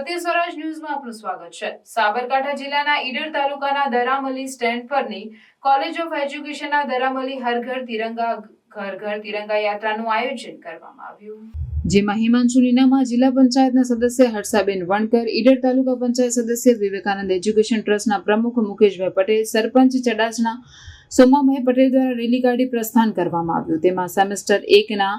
સત્ય સ્વરાજ ન્યૂઝમાં આપનું સ્વાગત છે। સાબરકાંઠા જિલ્લાના ઈડર તાલુકાના દરામલી સ્ટેન્ડ પરની કોલેજ ઓફ એજ્યુકેશનના દરામલી હર ઘર તિરંગા યાત્રાનું આયોજન કરવામાં આવ્યું, જેમાં હિમાંશુ નીનામા, જિલ્લા પંચાયતના સદસ્ય હર્ષાબેન વણકર, ઈડર તાલુકા પંચાયત સદસ્ય વિવેકાનંદ એજ્યુકેશન ટ્રસ્ટના પ્રમુખ મુકેશભાઈ પટેલ, સરપંચ ચડાસના સોમાભાઈ પટેલ દ્વારા રેલી કાઢી પ્રસ્થાન કરવામાં આવ્યું। તેમાં સેમેસ્ટર 1ના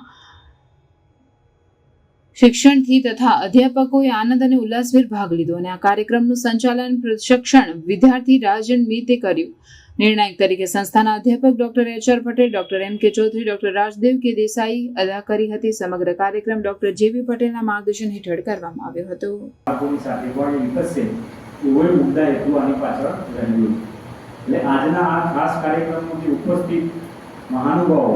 શિક્ષણથી તથા અધ્યાપકોએ આનંદ અને ઉલ્લાસભેર ભાગ લીધો અને આ કાર્યક્રમનું સંચાલન પ્રશિક્ષણ વિદ્યાર્થી રાજન મીતે કર્યું। નિર્ણાયક તરીકે સંસ્થાના અધ્યાપક doctor HR Patel, doctor MK Chaudhari, doctor Rajdev K Desai અદા કરી હતી। સમગ્ર કાર્યક્રમ ડોક્ટર JV પટેલના માર્ગદર્શન હેઠળ કરવામાં આવ્યો હતો। એટલે આજના આ ખાસ કાર્યક્રમમાં જે ઉપસ્થિત મહાનુભાવો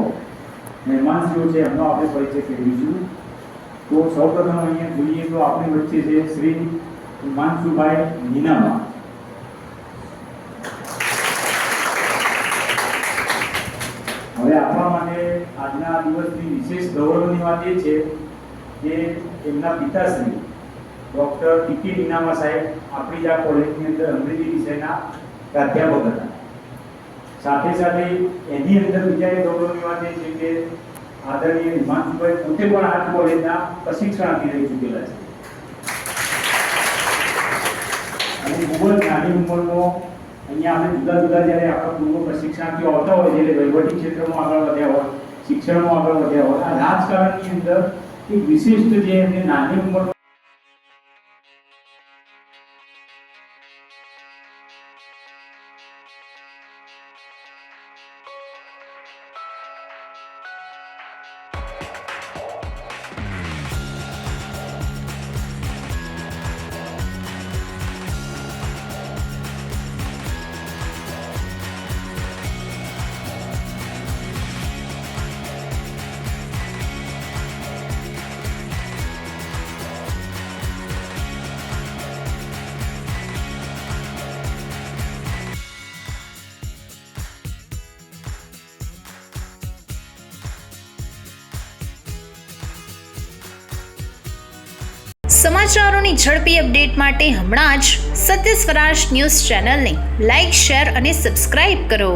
મહેમાનશ્રીઓ છે એમનો આપણે પરિચય કરીશું। તો સૌપ્રથમ અહીંયા જોઈએ તો આપણી વચ્ચે છે શ્રી હિમાંશુભાઈ નીનામા। હવે આપણા માટે આજના દિવસની વિશેષ ગૌરવની વાત એ છે કે એમના પિતાશ્રી ડોક્ટર TK નીનામા સાહેબ આપણી જ આ કોલેજની અંદર અંગ્રેજી વિષયના પ્રાધ્યાપક હતા। સાથે સાથે એની અંદર બીજા એક ગૌરવની વાત એ છે કે આદરણીય હિમાંશુભાઈ પોતે પણ આ કોલેજના પ્રશિક્ષણાર્થી રહી ચૂકેલા છે અને ખૂબ જ નાની ઉંમરમાં અહીંયા આપણે જુદા જુદા જ્યારે આપણા પૂર્વ પ્રશિક્ષણાર્થીઓ આવતા હોય છે એટલે વહીવટી ક્ષેત્રમાં આગળ વધ્યા હોય, શિક્ષણમાં આગળ વધ્યા હોય, આ રાજકારણની અંદર એક વિશિષ્ટ જે એમને નાની ઉંમર સમાચારોની ઝડપી અપડેટ માટે હમણાં જ સત્ય સ્વરાજ ન્યૂઝ ચેનલને લાઇક, શેર અને સબસ્ક્રાઇબ કરો।